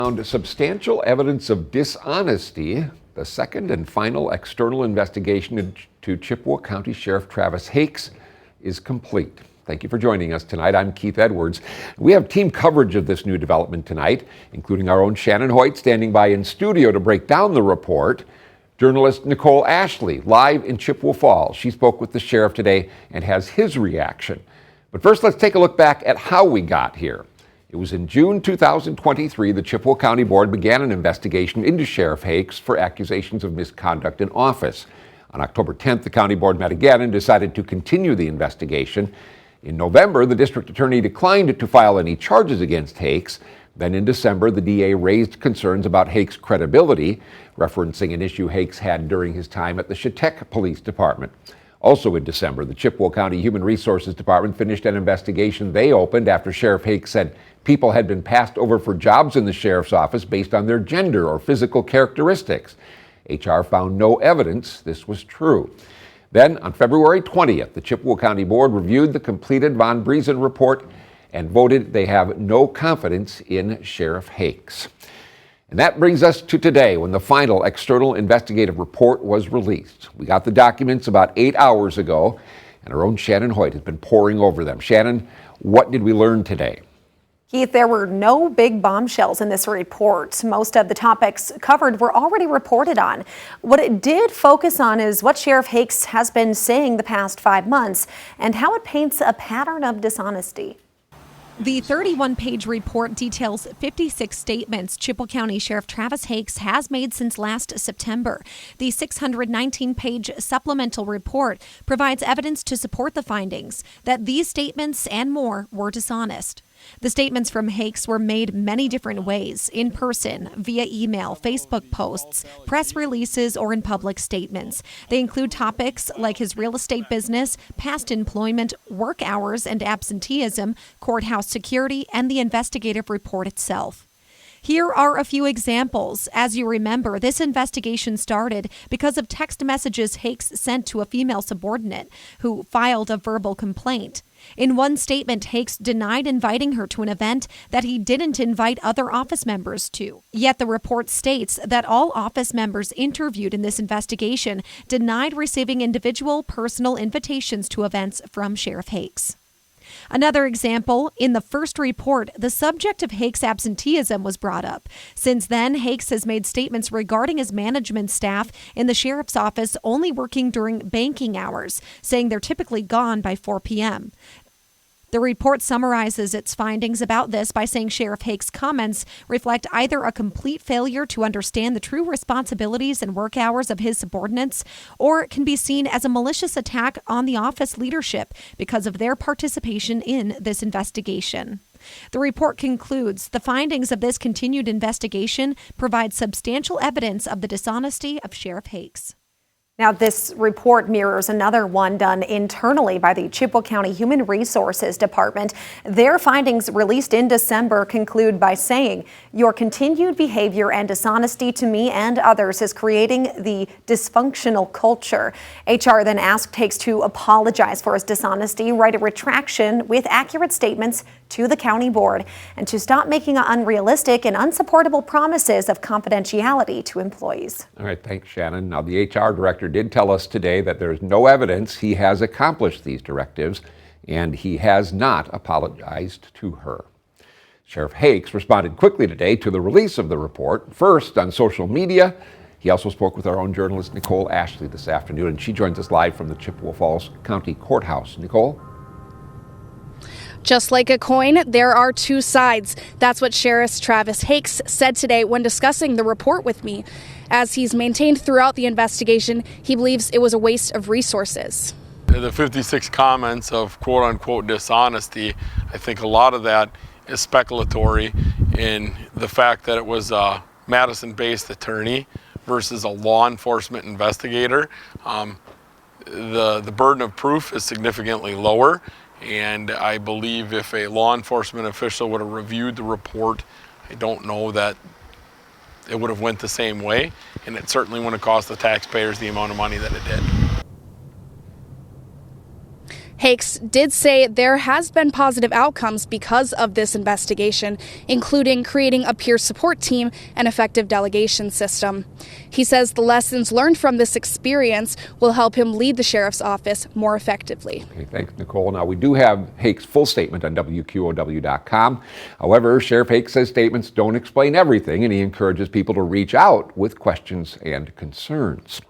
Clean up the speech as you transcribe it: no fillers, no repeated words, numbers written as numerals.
Found substantial evidence of dishonesty. The second and final external investigation into Chippewa County Sheriff Travis Hakes is complete. Thank you for joining us tonight. I'm Keith Edwards. We have team coverage of this new development tonight, including our own Shannon Hoyt standing by in studio to break down the report. Journalist Nicole Ashley live in Chippewa Falls. She spoke with the sheriff today and has his reaction. But first, let's take a look back at how we got here. It was in June 2023 the Chippewa County Board began an investigation into Sheriff Hakes for accusations of misconduct in office. On October 10th, the County Board met again and decided to continue the investigation. In November, the district attorney declined to file any charges against Hakes. Then in December, the DA raised concerns about Hakes' credibility, referencing an issue Hakes had during his time at the Chetek Police Department. Also in December, the Chippewa County Human Resources Department finished an investigation they opened after Sheriff Hakes said people had been passed over for jobs in the sheriff's office based on their gender or physical characteristics. HR found no evidence this was true. Then, on February 20th, the Chippewa County Board reviewed the completed von Briesen report and voted they have no confidence in Sheriff Hakes. And that brings us to today, when the final external investigative report was released. We got the documents about 8 hours ago, and our own Shannon Hoyt has been poring over them. Shannon, what did we learn today? Keith, there were no big bombshells in this report. Most of the topics covered were already reported on. What it did focus on is what Sheriff Hakes has been saying the past 5 months and how it paints a pattern of dishonesty. The 31-page report details 56 statements Chippewa County Sheriff Travis Hakes has made since last September. The 619-page supplemental report provides evidence to support the findings that these statements and more were dishonest. The statements from Hakes were made many different ways: in person, via email, Facebook posts, press releases, or in public statements. They include topics like his real estate business, past employment, work hours and absenteeism, courthouse security, and the investigative report itself. Here are a few examples. As you remember, this investigation started because of text messages Hakes sent to a female subordinate who filed a verbal complaint. In one statement, Hakes denied inviting her to an event that he didn't invite other office members to. Yet the report states that all office members interviewed in this investigation denied receiving individual personal invitations to events from Sheriff Hakes. Another example, in the first report, the subject of Hakes' absenteeism was brought up. Since then, Hakes has made statements regarding his management staff in the sheriff's office only working during banking hours, saying they're typically gone by 4 p.m. The report summarizes its findings about this by saying Sheriff Hakes' comments reflect either a complete failure to understand the true responsibilities and work hours of his subordinates, or it can be seen as a malicious attack on the office leadership because of their participation in this investigation. The report concludes the findings of this continued investigation provide substantial evidence of the dishonesty of Sheriff Hakes. Now, this report mirrors another one done internally by the Chippewa County Human Resources Department. Their findings, released in December, conclude by saying, "Your continued behavior and dishonesty to me and others is creating the dysfunctional culture." HR then asked Hakes to apologize for his dishonesty, write a retraction with accurate statements to the county board, and to stop making unrealistic and unsupportable promises of confidentiality to employees. All right, thanks, Shannon. Now, the HR director did tell us today that there's no evidence he has accomplished these directives, and he has not apologized to her. Sheriff Hakes responded quickly today to the release of the report, first on social media. He also spoke with our own journalist Nicole Ashley this afternoon, and she joins us live from the Chippewa Falls County Courthouse. Nicole? Just like a coin, there are two sides. That's what Sheriff Travis Hakes said today when discussing the report with me. As he's maintained throughout the investigation, he believes it was a waste of resources. The 56 comments of quote-unquote dishonesty, I think a lot of that is speculatory in the fact that it was a Madison-based attorney versus a law enforcement investigator. The burden of proof is significantly lower. And I believe if a law enforcement official would have reviewed the report, I don't know that it would have went the same way, and it certainly wouldn't have cost the taxpayers the amount of money that it did. Hakes did say there has been positive outcomes because of this investigation, including creating a peer support team and effective delegation system. He says the lessons learned from this experience will help him lead the sheriff's office more effectively. Okay, thanks, Nicole. Now, we do have Hakes' full statement on WQOW.com. However, Sheriff Hakes says statements don't explain everything, and he encourages people to reach out with questions and concerns.